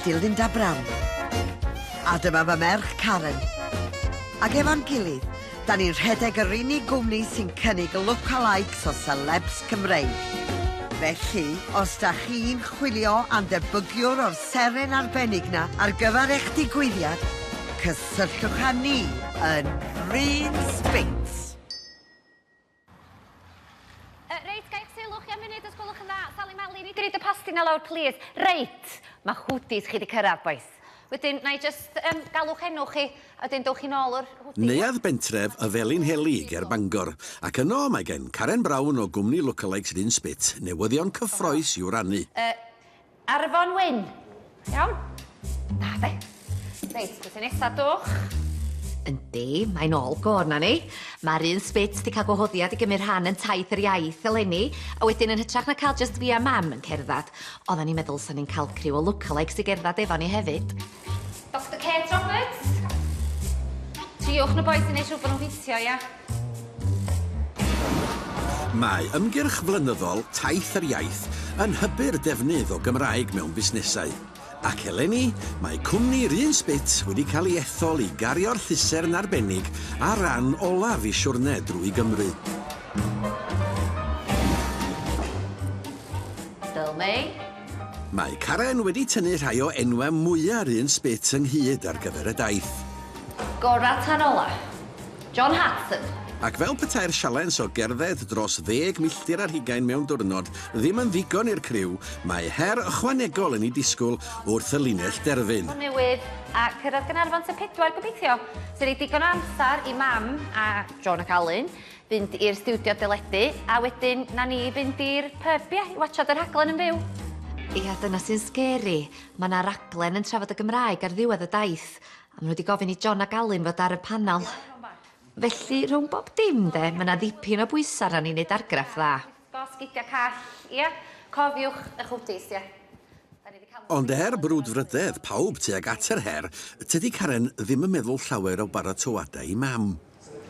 ydi Linda Brown. A dyma fy merch Karen. Ac efo'n gilydd, da ni'n rhedeg yr unig gwmni sy'n cynnig lookalikes o celebs Cymreig. Felly, os da chi'n chwilio am debygiwr o'r seren arbennig na ar gyfer eich digwyddiad, cysylltwch â ni yn Bryn Spitz. Reit, gael eich sylw chi am munud os gwelwch yn dda. Sali Mali, ni drid y pasti na lawr, please. Reit, mae hoodies chi di cyrraedd, boys. Wedyn, na i just galwch enw chi, a wedyn dewch chi nôl o'r hoodie. Neuadd bentref y Felin Helig ger Bangor, ac yno mae gen Karen Brown o gwmni lookalikes Ryn Spit, newyddion cyffroes i'w rannu. Arfon Wyn. Iawn? Na, de. Reit, gwrs i nesaf dwch. Yndi, mae'n ôl gor na ni. Mae'r un Spitz di cael gwahoddiad i gymryd rhan yn taith yr iaith eleni, a wedyn yn hytrach na cael just fi a mam yn cerddad. Oedden ni'n meddwl sa'n ni'n cael criw o lookalikes i gerddad efo ni hefyd. Dr Kate Roberts. Triwch na boes i neud siŵr bod nhw'n ffitio, ia? Mae ymgyrch flynyddol taith yr iaith yn hybu'r defnydd o Gymraeg mewn busnesau. Ac eleni, mae cwmni Ryn Spit wedi cael ei ethol i gario'r llusern arbennig a ran olaf i siwrne drwy Gymru. Dylmei. Mae Karen wedi tynnu rhai o enwau mwyaf Ryn Spit ynghyd ar gyfer y daith. Gora Tanola. John Hudson. Ac fel petai'r sialens o gerdded dros 10 milltir ar hugain mewn diwrnod ddim yn ddigon i'r criw, mae her ychwanegol yn ei disgwyl wrth y linell derfyn. Newydd a cyrraedd Gaernarfon sy'n 4 gobeithio. Sy'n ei digon o amser i mam a John ac Alun fynd i'r stiwdio deledu, a wedyn na ni fynd i'r pub, ia, i watchad yr rhaglen yn fyw. Ia, dyna sy'n scary. Mae yna raglen yn trafod y Gymraeg ar ddiwedd y daith, a maen nhw wedi gofyn i John ac Alun fod ar y panel. Felly, rhwng bob dim, de, mae yna ddipyn o bwysau rhan i wneud argraff dda. Gosgidia call, ia. Cofiwch eich hoodies, ia. Ond brwdfrydedd pawb tuag at yr her, tydi Karen ddim yn meddwl llawer o baratoadau i mam.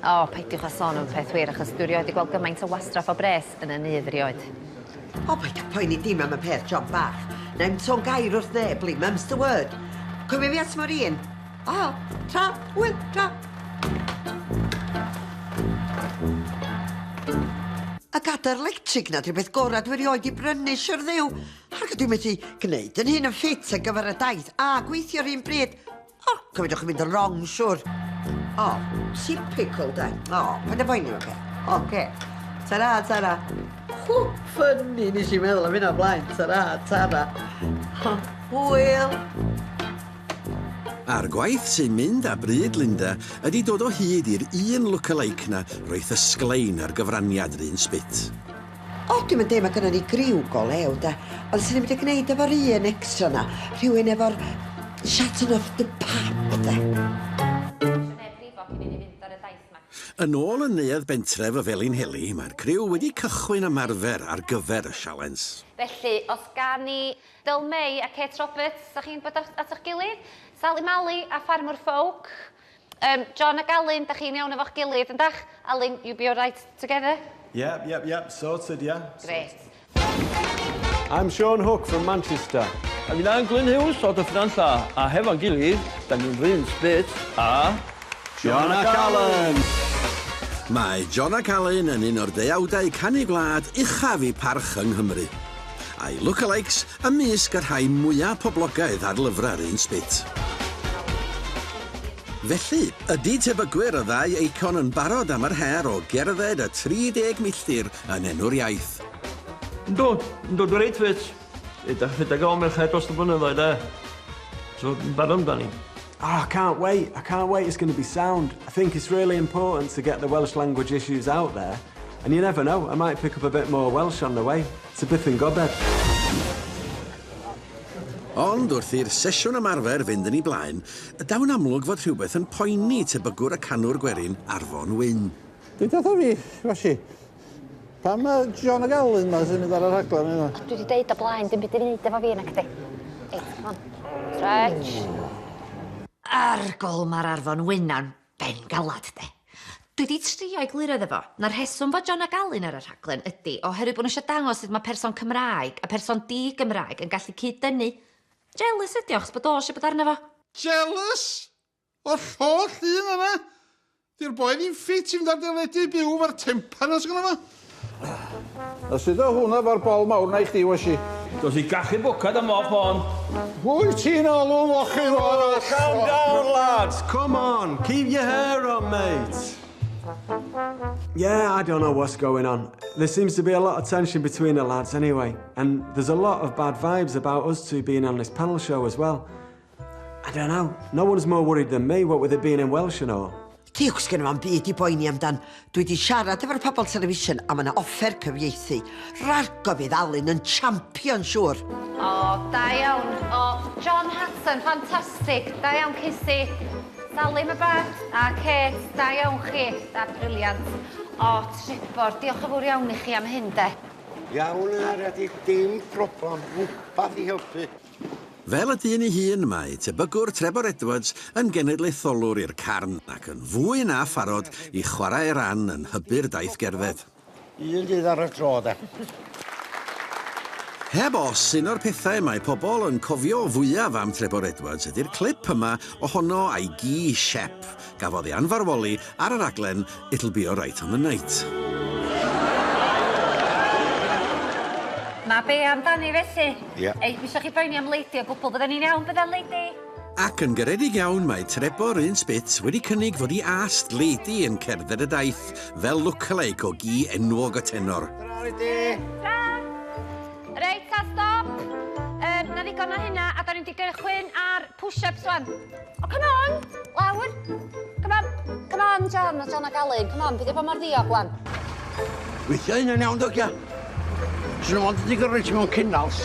O, peidiwch â sôn am peth wir, achos dwi rioed i gweld gymaint o wastraff o bres yn y nydd rioed. O, peidiwch poeni dim am y peth job bach. Na'n sôn gair wrth ddeblu, mum's the word. Cwmio fi at mor un. O, tra, wyl, tra. A gadair electric na, dwi'n beth gorau dwi rioed i brynu siwr ddiw. Ac dwi'n medru gwneud yn hyn yn ffit ar gyfer y daith, a gweithio ar un bryd. O, cymrydwch yn mynd yn wrong, siwr. O, typical, da. O, pa'n y boeni o'r peth. Oce. Tara, tara. Ffynnu nes i meddwl am hynna blaen. Tara, tara. Hwyl. A'r gwaith sy'n mynd â bryd Linda ydy dod o hyd i'r un lookalike na roedd ysglein ar gyfraniad Ryn Spit. O, dwi'n mynd mae gynnu ni griw go lew, da. Ond sy'n mynd i gwneud efo'r un extra na. Rhywun efo'r Chateau of the Pap, da. Yn ôl yn neuadd bentref y Felin Heli, mae'r criw wedi cychwyn ymarfer ar gyfer y sialens. Felly, os gan ni Dylmei a Kate Roberts, sa chi'n bod at eich gilydd? Sali Mali a Farmer Folk. John ac Alun, da chi'n iawn efo'ch gilydd, yndach? Alun, you be all right together? Yep, sorted, yeah. Great. I'm Sean Hook from Manchester. A fi'n Glyn Hughes o Dyffryn Lla, a hefo'n gilydd, da ni'n Ryn Spit a John ac Alun. Mae John ac Alun yn un o'r deuawdau canu gwlad uchaf i parch yng Nghymru. A'i lookalikes ymysg y rhai mwyaf poblogaidd ar lyfrau Ryn Spit. Felly, ydy tebygwyr y ddau eicon yn barod am yr her o gerdded y 30 milltir yn enw'r iaith? Yndw, reit fit. Ydych chi'n gael merched dros y blynyddoedd, So, barod amdani. Oh, I can't wait. It's going to be sound. I think it's really important to get the Welsh language issues out there. And you never know, I might pick up a bit more Welsh on the way. It's a bit yn gobed. Ond wrth i'r sesiwn ymarfer fynd yn ei blaen, dawn amlwg fod rhywbeth yn poeni tebygwr y canwr gwerin Arfon Wyn. Dwi'n dod o fi, Fashi. Pam mae John ac Alun ma sy'n mynd ar y rhaglen yna? Dwi wedi deud o blaen, dim byd i'n neud efo fi yna chdi. Ei, come on. Stretch. Argol mae'r Arfon Wyn na'n ben galad, de. Dwi wedi trio eglurodd efo. Na'r rheswm bod John ac Alun ar y rhaglen ydy oherwydd bod nhw eisiau dangos sut mae person Cymraeg a person di-Gymraeg yn gallu cyd-dynnu. Jealous ydi o'ch bod o eisiau bod arno fo. Jealous? O'r holl un yna? Di'r boi ddim ffit i fynd ar deledu byw fo'r tempan os gyda fo? A sydd o hwnna fo'r bol mawr na i chdi, wasi? Does i gachu bwcad am off on. Hwyl ti'n olw'n lochi fo? Calm down, lads. Come on. Keep your hair on, mate. Yeah, I don't know what's going on. There seems to be a lot of tension between the lads anyway. And there's a lot of bad vibes about us two being on this panel show as well. I don't know. No one's more worried than me, what with it being in Welsh and all. Diolch gen i'n byd i boeni amdan. Dwi di siarad efo'r pobl television am yna offer cyfieithu. Rargo fydd Alun yn champion, siŵr. O, da iawn. O, John Hudson, ffantastig. Da iawn, Cissy. Salim y bad. A Kate, da iawn chi. Da, briliant. O, Tripor, diolch yn fawr iawn i chi am hyn, de. Iawn yn aredig, dim problem, rhywbeth i helpu. Fel y dyn ei hun mae, tebygwr Trebor Edwards yn genedlaetholwr i'r carn ac yn fwy na pharod i chwarae ran yn hybu'r daith gerdded. Un dydd ar y tro, de. Heb os, un o'r pethau mae pobl yn cofio fwyaf am Trebor Edwards ydy'r clip yma ohono a'i gi Shep, gafodd ei anfarwoli ar y raglen It'll Be Alright on the Night. Mae be amdani felly? Ie. Ei, mi eisiau chi boeni am Lady o gwbl, bydden ni'n iawn bydden Lady? Ac yn garedig iawn mae Trebor un Spitz wedi cynnig fod i ast Lady yn cerdded y daith fel lookalike o gi enwog o tenor. Tra! Reit, ta stop! Na ddigon o hynna, a da ni'n di gychwyn ar push-ups wan. O, come on! Lawr! Come on, John ac Alun, come on, bydde bod mor ddiog wan. Weithio hynny'n iawn, dogio. Swn nhw'n wedi gyrru mewn cynnals.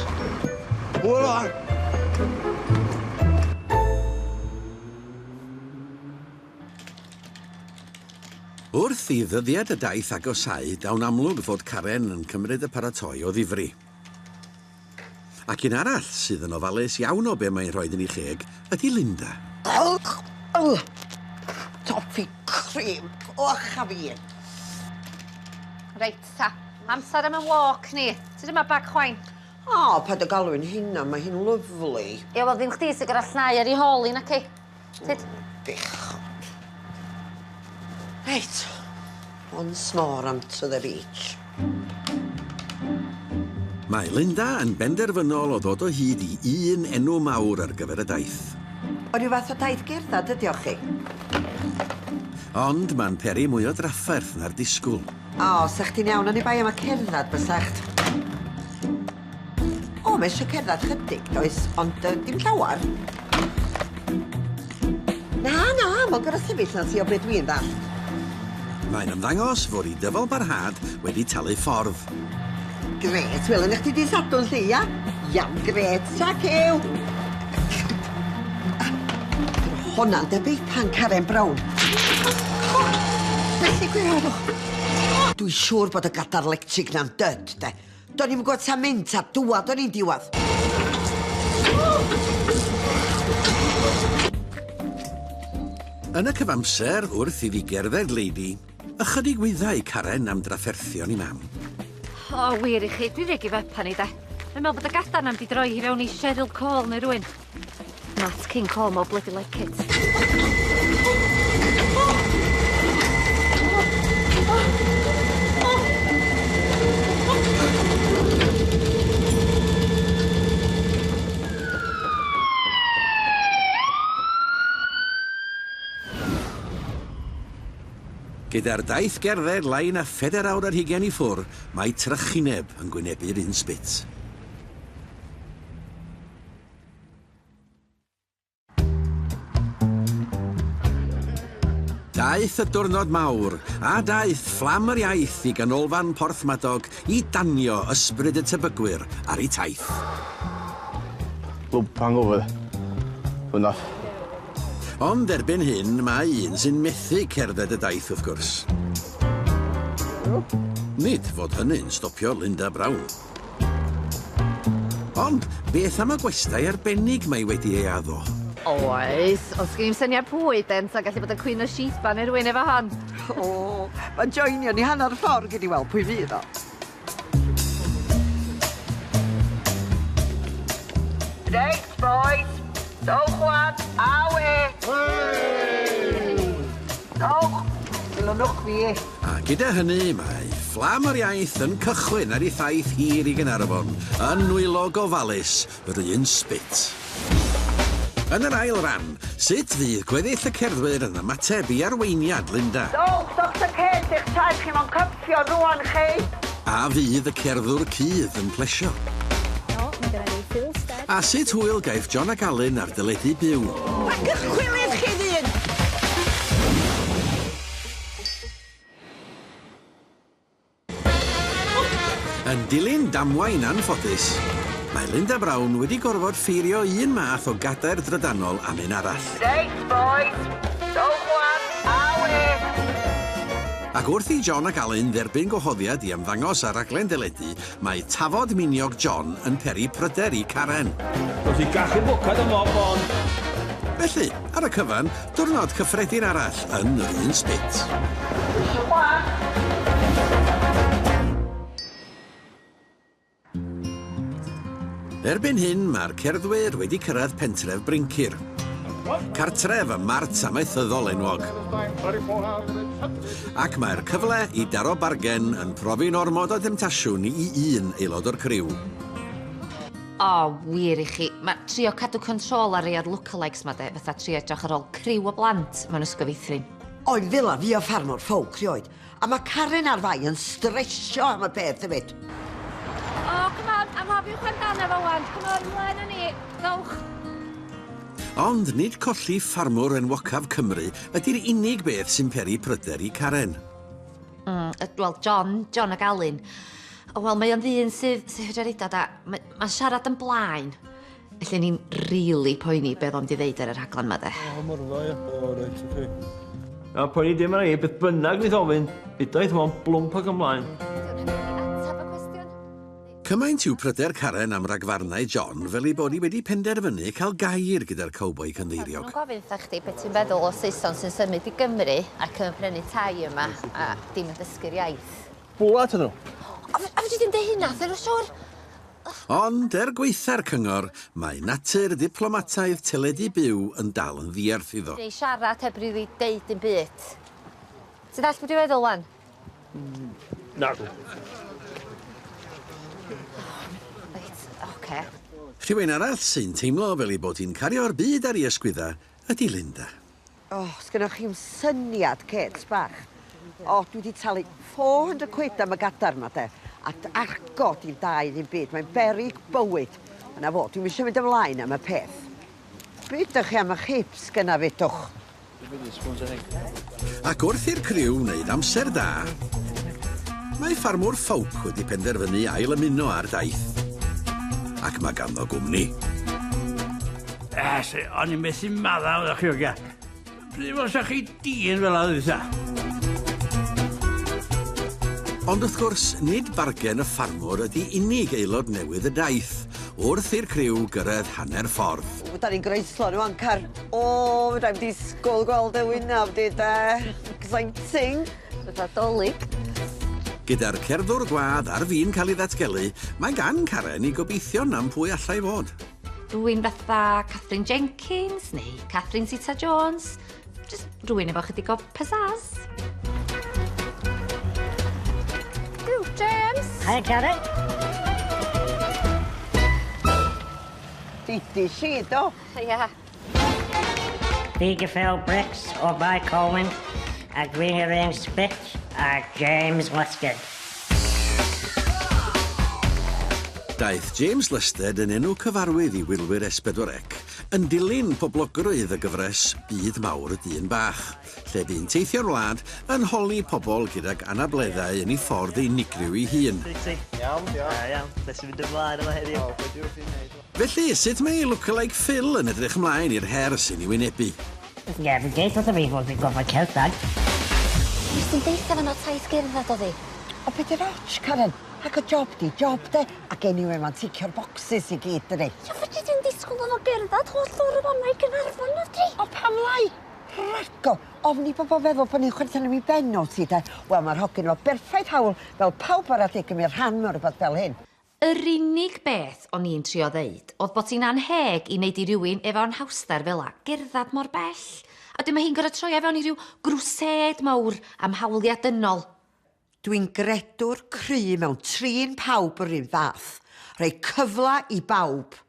Hwyl o! Wrth i ddyddiad y daith agosau, dawn amlwg fod Karen yn cymryd y paratoi o ddifri. Ac un arall sydd yn ofalus iawn o be mae'n rhoi yn ei cheg ydy Linda. Toffee cream, och a fi. Reit, ta. Amser am y walk ni. Ti dyma bag chwain? O, pa dy galw'n hynna, mae hi'n lyflu. Ie, wel ddim chdi sy'n gyda llnau ar ei holi na ci. Tyd? Dich. Reit, once more onto the beach. Mae Linda yn benderfynol o ddod o hyd i un enw mawr ar gyfer y daith. O ryw fath o daith gerdded ydi o chi? Ond mae'n peri mwy o drafferth na'r disgwyl. O, sech ti'n iawn yn ei bai am y cerdded, bysach. O, mae eisiau cerdded chydig, does, ond dim llawar. Na, mae'n gorau sefyll na si o beth dwi'n ddall. Mae'n ymddangos fod i dyfal barhad wedi talu ffordd. Gret, wel, yn eich ti di sadwn lli, ia? Iawn, gret, sac ew. Hwna'n debyg pan Karen Brown. Felly gwirionwch. Dwi'n siŵr bod y gadar electric na'n dyd, de. Do'n i'n gwybod sa mynd a dwad o'n i'n diwedd. Yn y cyfamser wrth iddi gerdded Lady, ychydig wyddau Karen am drafferthion i mam. O, wir i chi, dwi'n regi fe pan i de. Dwi'n meddwl bod y gadarn am di droi hi fewn i Cheryl Cole neu rwy'n. Nat King Cole mo bloody like kids. Gyda'r daith gerdded lain a 4 awr ar hugen i ffwr, mae trychineb yn gwynebu'r un Spitz. Daeth y diwrnod mawr, a daeth fflam yr iaith i ganolfan Porthmadog i danio ysbryd y tebygwyr ar ei taith. Lwmp hangover. Hwna. Ond erbyn hyn, mae un sy'n methu cerdded y daith wrth gwrs. Nid fod hynny'n stopio Linda Brown. Ond beth am y gwestai arbennig mae wedi ei addo? Oes, os gen i'n syniad pwy, den, sa'n gallu bod yn Queen o Sheathban neu rwy'n efo hon. O, mae'n joinio ni hanner ffordd gyd i weld pwy fydd o. Right, boys. Dowch, Juan. Awe. Dowch. Dilynwch fi. A gyda hynny, mae fflam yr iaith yn cychwyn ar ei thaith hir i Gynarfon, yn nwylo gofalus yr un sbit. Yn yr ail ran, sut fydd gweddill y cerddwyr yn ymateb i arweiniad Linda? Dowch, Dr Kate, eich taith chi mo'n cyffio rwan, chi. A fydd y cerddwr cudd yn plesio? A sut hwyl gaeth John ac Alun ar dyledu byw? Ac ysgwylydd chi ddyn. Yn dilyn damwain anffodus, mae Linda Brown wedi gorfod ffeirio un math o gadair drydanol am un arall. Reit, boys. Dowch, Juan. Awe. Ac wrth i John ac Alun dderbyn gwahoddiad i ymddangos ar raglen deledu, mae tafod miniog John yn peri pryder i Karen. Does i gallu bwcad y mob on. Felly, ar y cyfan, diwrnod cyffredin arall yn yr un sbit. Erbyn hyn, mae'r cerddwyr wedi cyrraedd pentref Brincir. Cartref y mart amaethyddol enwog. Ac mae'r cyfle i daro bargen yn profi'n ormod o demtasiwn i un aelod o'r criw. O, wir i chi. Mae trio cadw control ar ei ar lookalikes ma de, fatha trio edrych ar ôl criw o blant mewn ysgol feithrin. Oed fel fi o ffarmwr ffowc, rioed. A mae Karen ar fai yn stresio am y peth, hefyd. O, come on, am hofiwch amdano fo wan. Come on, mlaen â ni. Ddowch. Ond nid colli ffarmwr enwocaf Cymru ydy'r unig beth sy'n peri pryder i Karen. Wel, John ac Alun. Wel, mae o'n ddyn sydd fedra reidad a mae'n siarad yn blaen. Felly ni'n rili poeni beth o'n di ddeud ar y rhaglen ma de. O, myrfa, ia. O, reit, oce. A poeni dim ar ei, beth bynnag fydd ofyn, bydaeth o'n blwmp ac ymlaen. Cymaint yw pryder Karen am ragfarnau John fel ei bod i wedi penderfynu cael gair gyda'r cowboi cyndeiriog. Mae'n gofyn wrthach chdi beth ti'n feddwl o Saeson sy'n symud i Gymru ac yn prynu tai yma a dim yn dysgu'r iaith. Bwlad ydw. A fyddi di'n deud hynna, ddyn nhw'n siŵr? Ond gweitha'r cyngor, mae natur diplomataidd teledu byw yn dal yn ddiarth iddo. Neu siarad heb rili deud yn byd. Ti'n dall beth dwi'n feddwl wan? Na. Reit, oce. Rhywun arall sy'n teimlo fel ei bod hi'n cario'r byd ar ei ysgwydda ydy Linda. O, sgynnoch chi'n syniad, Kate, bach. O, dwi wedi talu £400 am y gadar yma, de. A argod i'r dau ddim byd. Mae'n berig bywyd. Yna fo, dwi'n eisiau mynd ymlaen am y peth. Bydych chi am y chips gyna fedwch. Ac wrth i'r criw wneud amser da, mae ffarmwr ffowc wedi penderfynu ail ymuno ar daith. Ac mae ganddo gwmni. O'n i'n methu maddaw ddech chi ogia. Pryd o'n chi dyn fel oedd eitha. Ond wrth gwrs, nid bargen y ffarmwr ydy unig aelod newydd y daith, wrth i'r criw gyrraedd hanner ffordd. Da ni'n groeslo nhw ancar. O, fydda i'n disgwyl gweld y wynaf, di, de. Exciting. Fydda dolyg. Gyda'r cerddwr gwadd a'r fi'n cael ei ddatgelu, mae gan Karen i gobeithio am pwy allai fod. Rwy'n fatha Catherine Jenkins neu Catherine Zeta-Jones. Just rwy'n efo chydig o pizzazz. James. Hi, Karen. Didi si, do. Ia. Biegefell Bricks o Bai Colwyn a Green Range Spit a James Lusted. Daeth James Lusted yn enw cyfarwydd i wilwyr S4C yn dilyn poblogrwydd y gyfres Byd Mawr y Dyn Bach, lle bu'n teithio'r wlad yn holi pobl gydag anableddau yn ei ffordd unigryw ei hun. Iawn. Beth sy'n mynd ymlaen yma heddiw? Felly, sut mae lookalike Phil yn edrych ymlaen i'r her sy'n ei wynebu? Ie, fi geith oedd y fi fod fi'n gofod cerdded. Nes ti'n deitha fan o taith gerdded o ddi? O, beth yw'r och, Karen? Ac y job di, job de. Ac anyway, mae'n ticio'r bocsys i gyd, dydi. Ia, fyddi di'n disgwyl o'n o gerdded holl o'r yma i Gynarfon o dri. O, pam lai? Rago, ofni bobl feddwl bod ni'n chwerthan am ei benno ti, de. Wel, mae'r hogyn o berffaith hawl fel pawb arall i gymryd rhan mewn rhywbeth fel hyn. Yr unig beth o'n i'n trio ddeud oedd bod hi'n anheg i wneud i rywun efo'n hawster fel a gerddad mor bell. A dyma hi'n gorau troi fewn i ryw grwsed mawr am hawliau dynol. Dwi'n gredwr cry mewn trin pawb yr un fath. Rhoi cyfla i bawb.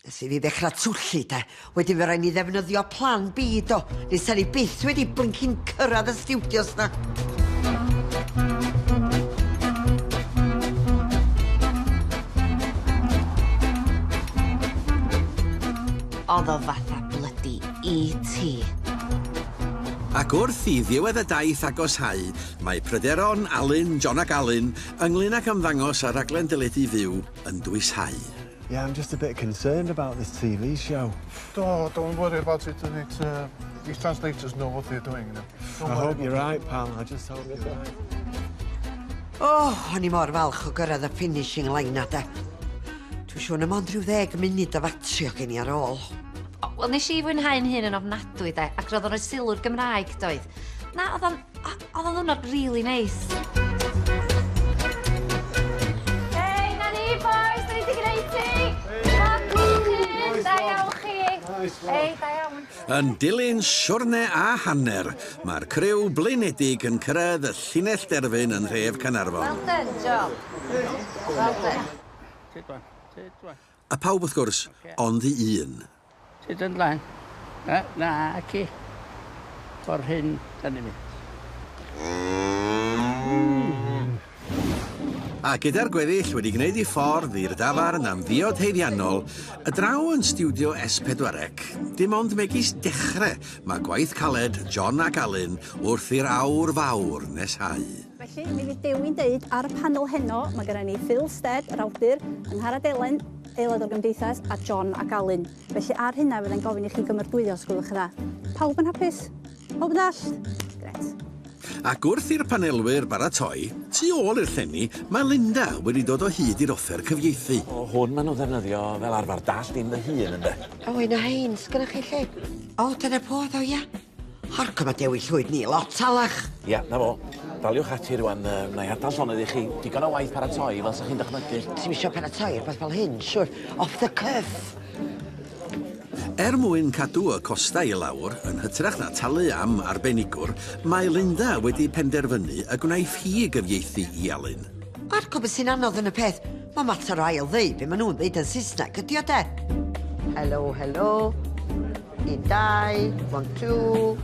Nes i fi ddechrau twllu, de. Wedyn fe rhaid ni ddefnyddio plan B, do. Nes ni byth wedi blincyn cyrraedd y stiwdios na. Oedd o fatha blydi E.T. Ac wrth i ddiwedd y daith agosau, mae pryderon Alun, John ac Alun, ynglyn ac ymddangos ar raglen deledu fyw yn dwysau. Yeah, I'm just a bit concerned about this TV show. Don't worry about it. These translators know what they're doing. I hope you're right, pal. I just hope you're right. O'n i mor falch o gyrraedd y finishing line na, de. Dwi'n siŵr na mond rhyw 10 munud o fatrio gen i ar ôl. Wel, nes i fwynhau'n hyn yn ofnadwy, de, ac roedd o'n rhoi sylw'r Gymraeg, doedd. Na, oedd o'n ddwrnod really neis. Hei, na ni, boys, da ni di gwneud ti! Da iawn chi! Hei, da iawn. Yn dilyn siwrne a hanner, mae'r criw blaenedig yn cyrraedd y llinell derfyn yn nhref Caernarfon. Well done, John. Well done. A pawb wrth gwrs, ond i un. Sut yn blaen? Na, ci. Ffordd hyn, da ni'n mynd. A gyda'r gweddill wedi gwneud ei ffordd i'r dafarn am ddiod heiddiannol, y draw yn stiwdio S4C, dim ond megis dechrau mae gwaith caled John ac Alun wrth i'r awr fawr nesau. Felly, mi fydd Dewi'n deud ar y panel heno, mae gennym ni Phil Stead, yr awdur, Angharad Elen, aelod o'r Gymdeithas, a John ac Alun. Felly, ar hynna fyddai'n gofyn i chi gymrydwyddo, os gwylwch chi dda. Pawb yn hapus? Pawb yn dallt? Gret. Ac wrth i'r panelwyr baratoi, tu ôl i'r llenni, mae Linda wedi dod o hyd i'r offer cyfieithu. O, hwn maen nhw ddefnyddio fel arfer dall dim y hun, ynddo? O, un o hein, sgynnych chi lle? O, dyna podd o, ia. Harco mae Dewi llwyd ni, lot talach. Ia, na fo. Daliwch ati rwan, na i adael llonydd i chi. Digon o waith paratoi fel sa chi'n dychmygu. Ti'n misio paratoi rhywbeth fel hyn, siwr. Off the cuff. Mwyn cadw y costa i lawr, yn hytrach na talu am arbenigwr, mae Linda wedi penderfynu y gwnaeth hi gyfieithu i Alun. Arco beth sy'n anodd yn y peth. Mae mater o ail ddeu be maen nhw'n ddeud yn Saesneg, ydi o de? Hello, hello. 1, 2, 1, 2.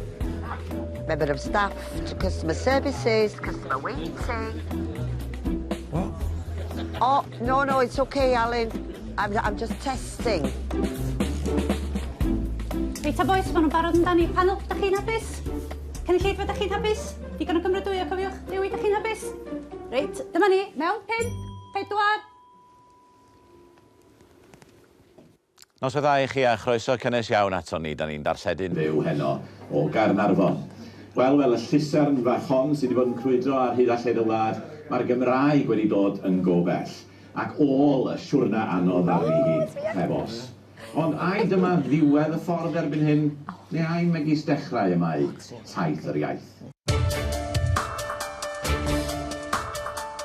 Member of staff to customer services, customer waiting. What? Oh, no, it's okay, Alun. I'm just testing. Reit, boys, maen nhw'n barod amdani. Panel, da chi'n hapus? Cynulleidfa, da chi'n hapus? Digon o gymrydwyo, cofiwch. Dewi, da chi'n hapus? Reit, dyma ni. Mewn, 5, 4. Nos o dda i chi a chroeso cynnes iawn ato ni, da ni'n darlledyn fyw heno o Gaernarfon. Wel, y llusern fach hon sydd wedi bod yn crwydro ar hyd a lled y wlad, mae'r Gymraeg wedi dod yn go bell, ac ôl y siwrna anodd arni hi hebos. Ond ai dyma ddiwedd y ffordd erbyn hyn, neu ai megis dechrau y mae taith yr iaith?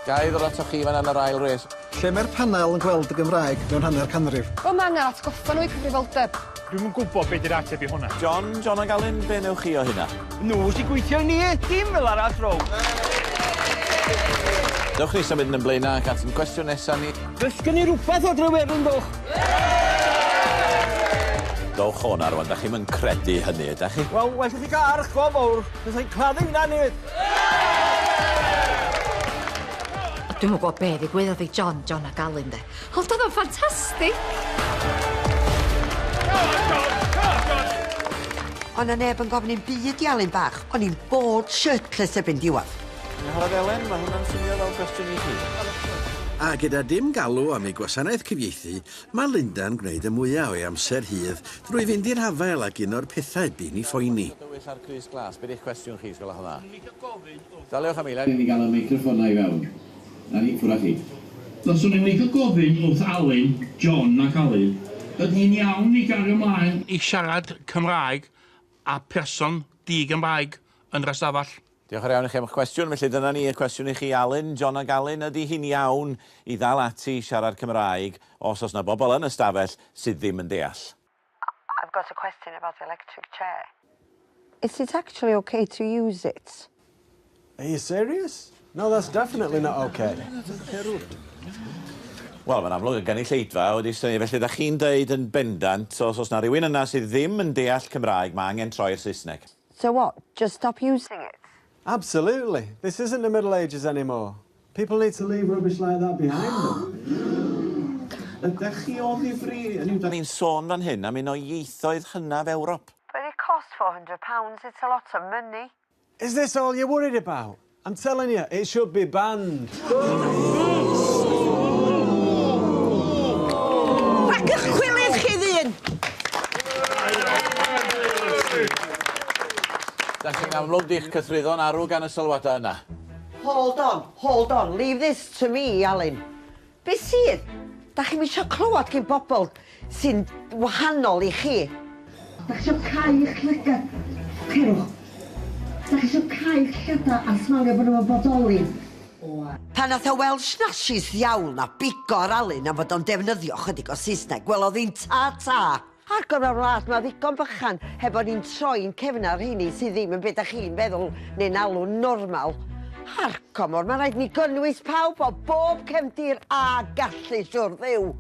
Gai ddod ato chi fan yn yr ail res. Lle mae'r panel yn gweld y Gymraeg mewn hanner canrif? O, mae angen atgoffa nhw i cyfrifoldeb. Dwi'm yn gwybod beth yw'r ateb i hwnna. John ac Alun, be newch chi o hynna? Nhw sy'n gweithio ni, dim fel arall row. Dewch ni symud yn blaena ac at yn cwestiwn nesaf ni. Dysgu ni rhywbeth o Drewerin, dwch. Dowch hwn ar wan, da chi'n credu hynny, ydych chi? Wel, well chi gael archfa fawr, beth i'n claddu hynna nid. Dwi'n gwybod be ddigwyddodd i John ac Alun, de. Ond oedd o'n ffantastig. Ond na neb yn gofyn i'n byd i Alun bach. O'n i'n bored shirtless erbyn diwedd. Angharad Elen, mae hwnna'n swnio fel cwestiwn i chi. A gyda dim galw am ei gwasanaeth cyfieithu, mae Linda'n gwneud y mwyaf o'i amser hydd drwy fynd i'r hafel ac un o'r pethau bu'n i phoeni. Dywys ar Crys Glas, beth eich cwestiwn chi, sgwylwch hwnna? Daliwch am eiliad. Ni gael y meicroffonnau i fewn. Na ni, ffwrdd â chi. Doswn i'n licio gofyn wrth Alun, John ac Alun, ydy'n iawn i gario ymlaen i siarad Cymraeg a person di-Gymraeg yn Rhestafell. Diolch yn iawn i chi am eich cwestiwn. Felly dyna ni y cwestiwn i chi, Alun. John ac Alun, ydy hi'n iawn i ddal ati siarad Cymraeg os oes na bobl yn y stafell sydd ddim yn deall? I've got a question about the electric chair. Is it actually okay to use it? Are you serious? No, that's definitely not okay. Wel, mae'n amlwg yn gynulleidfa wedi syni, felly da chi'n deud yn bendant os oes na rhywun yna sydd ddim yn deall Cymraeg, mae angen troi'r Saesneg. So what? Just stop using it? Absolutely. This isn't the Middle Ages anymore. People need to leave rubbish like that behind them. Ydych chi o ddifri? Da ni'n sôn fan hyn am un o ieithoedd hynaf Ewrop. But it costs £400. It's a lot of money. Is this all you're worried about? I'm telling you, it should be banned. Ac ych chi ddyn! Da chi'n amlwg di'ch cythryddon arw gan y sylwadau yna. Hold on. Leave this to me, Alun. Be sydd? Da chi'n eisiau clywed gen bobl sy'n wahanol i chi? Da chi eisiau cael eich llygad. Cerwch. Da chi eisiau cael eich llygad a smalio bod nhw'n bodoli. Pan nath o Welsh Nashis iawn a bigo'r Alun am fod o'n defnyddio chydig o Saesneg, wel oedd hi'n ta. Ar gyfer wlad mae ddigon bychan heb bod ni'n troi'n cefn ar hynny sydd ddim yn beth â chi'n feddwl neu'n alw'n normal. Comor, mae rhaid ni gynnwys pawb o bob cefndir a gallu siwr ddiw.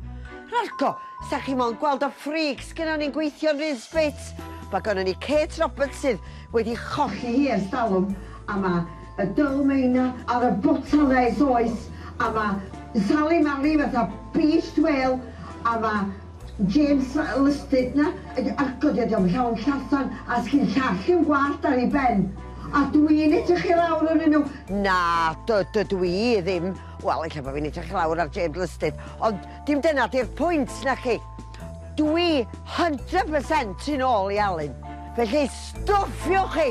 Rarco, sa chi mo'n gweld o freaks gyda ni'n gweithio'n Rinsbit. Mae gynnon ni Kate Roberts sydd wedi cholli hi ers dalwm, a mae y dylmeina ar y botanau oes, a mae Sally Mary fatha beast whale, a mae James Lystyd na, a gyda diolch llawn llathan, a sgyn llall yn gwallt ar ei ben. A dwi'n edrych i lawr yn nhw. Na, dydw i ddim. Wel, eich bod fi'n edrych i lawr ar James Lystyd, ond dim dyna di'r pwynt na chi. Dwi 100% yn ôl i Alun. Felly stoffiwch chi!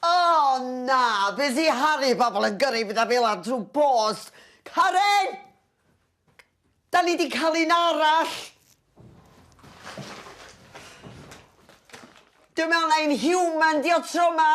Oh, na! Be si Harry bobl yn gyrru bydda fel ar trwy bost? Karen! Da ni di cael un arall! Dwi'n meddwl na un human di o tro ma!